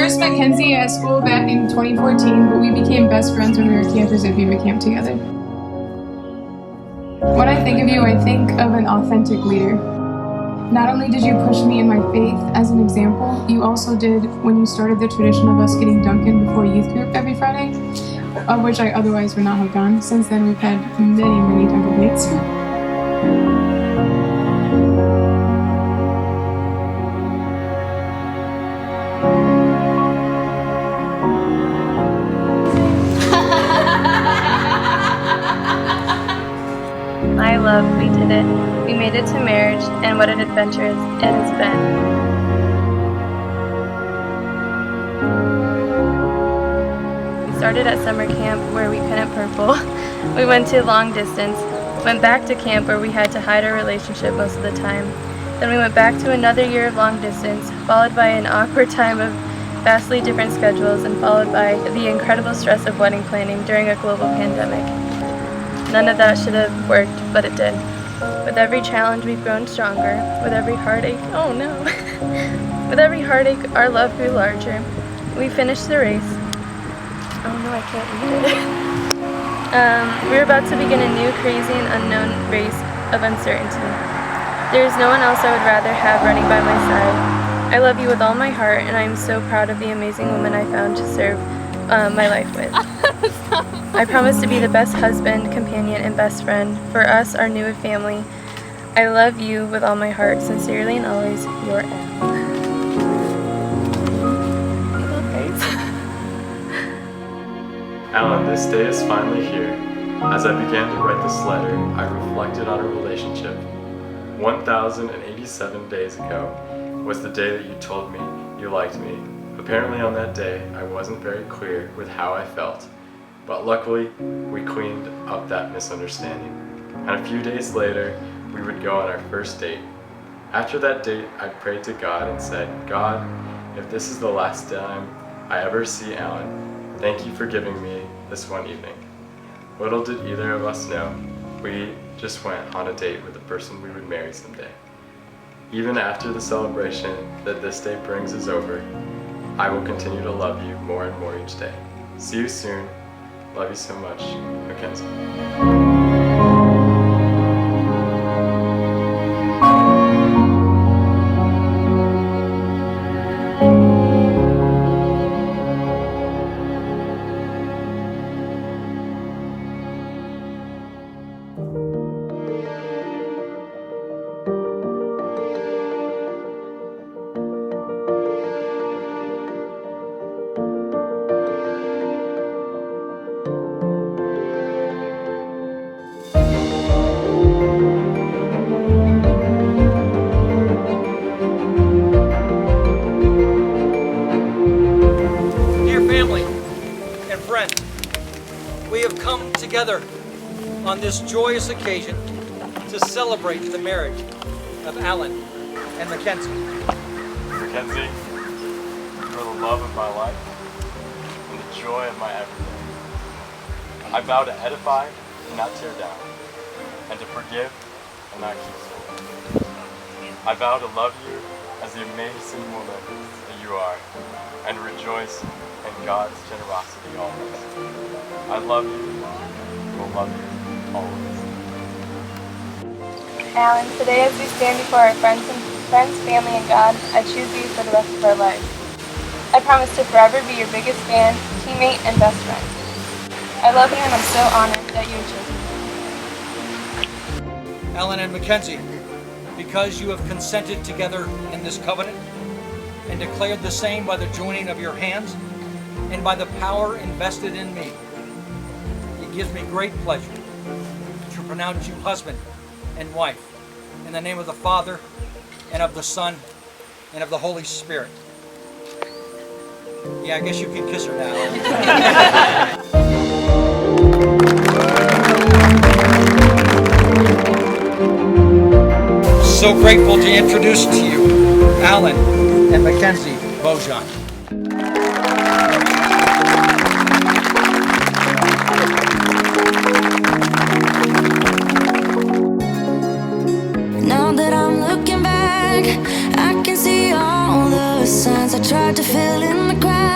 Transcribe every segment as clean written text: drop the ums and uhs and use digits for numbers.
first met Kenzie at school back in 2014, but we became best friends when we were campers at Viva Camp together. When I think of you, I think of an authentic leader. Not only did you push me in my faith as an example, you also did when you started the tradition of us getting Dunkin' before youth group every Friday, of which I otherwise would not have gone. Since then, we've had many Dunkin' dates. I love we did it. We made it to marriage, and what an adventure it has been. We started at summer camp where we couldn't purple. We went to long distance, went back to camp where we had to hide our relationship most of the time. Then we went back to another year of long distance, followed by an awkward time of vastly different schedules, and followed by the incredible stress of wedding planning during a global pandemic. None of that should have worked, but it did. With every challenge, we've grown stronger. With every heartache, oh no. With every heartache, our love grew larger. We finished the race. Oh no, I can't read it. We're about to begin a new, crazy, and unknown race of uncertainty. There is no one else I would rather have running by my side. I love you with all my heart, and I am so proud of the amazing woman I found to serve my life with. I promise to be the best husband, companion, and best friend for us, our new family. I love you with all my heart. Sincerely and always, your Al. Alan, this day is finally here. As I began to write this letter, I reflected on our relationship. 1,087 days ago was the day that you told me you liked me. Apparently on that day, I wasn't very clear with how I felt, but luckily, we cleaned up that misunderstanding. And a few days later, we would go on our first date. After that date, I prayed to God and said, God, if this is the last time I ever see Alan, thank you for giving me this one evening. Little did either of us know, we just went on a date with the person we would marry someday. Even after the celebration that this day brings is over, I will continue to love you more and more each day. See you soon. Love you so much, McKenzie. We have come together on this joyous occasion to celebrate the marriage of Allen and McKenzie. McKenzie, you are the love of my life and the joy of my everything. I vow to edify and not tear down, and to forgive and not keep score. I vow to love you as the amazing woman that you are, and rejoice in God's generosity always. I love you, will love you always. Alan, today as we stand before our friends, family, and God, I choose you for the rest of our lives. I promise to forever be your biggest fan, teammate, and best friend. I love you, and I'm so honored that you have chosen me. Alan and McKenzie, because you have consented together in this covenant and declared the same by the joining of your hands and by the power invested in me, it gives me great pleasure to pronounce you husband and wife in the name of the Father and of the Son and of the Holy Spirit. Yeah, I guess you can kiss her now. So grateful to introduce to you Alan and McKenzie Bojan. Now that I'm looking back, I can see all the signs I tried to fill in the cracks.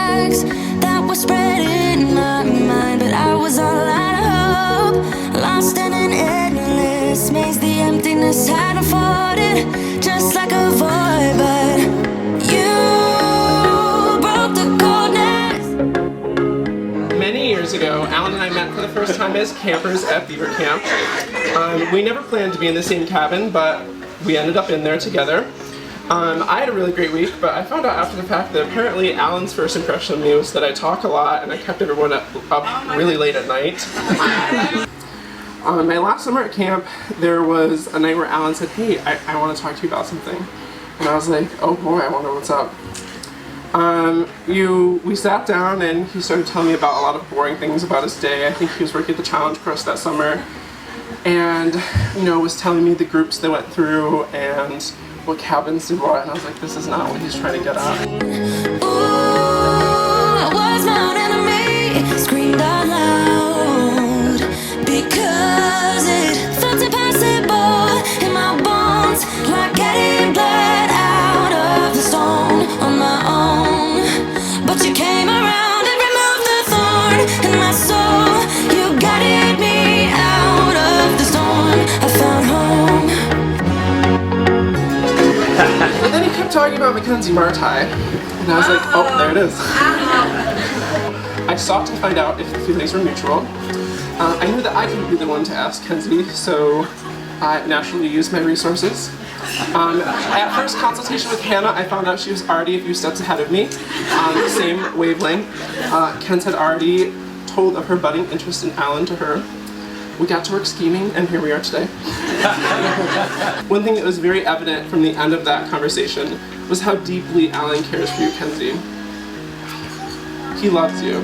first time as campers at Beaver Camp. We never planned to be in the same cabin, but we ended up in there together. I had a really great week, but I found out after the fact that apparently Alan's first impression of me was that I talk a lot and I kept everyone up really late at night. My last summer at camp, there was a night where Alan said, "Hey, I want to talk to you about something." And I was like, "Oh boy, I wonder what's up." We sat down and he started telling me about a lot of boring things about his day. I think he was working at the Challenge Course that summer. And, was telling me the groups they went through and what cabins did what. And I was like, this is not what he's trying to get at. Ooh, I was my own enemy, screamed out loud, because it felt impossible in my bones, like getting blood out of the stone on my own. But you came around and removed the thorn in my soul. You guided me out of the storm. I found home. And then he kept talking about McKenzie and I was like, oh, there it is. I sought to find out if the feelings were mutual. I knew that I couldn't be the one to ask Kenzie, so I naturally used my resources. At first consultation with Hannah, I found out she was already a few steps ahead of me on the same wavelength. Kent had already told of her budding interest in Allen to her. We got to work scheming, and here we are today. One thing that was very evident from the end of that conversation was how deeply Allen cares for you, Kenzie. He loves you.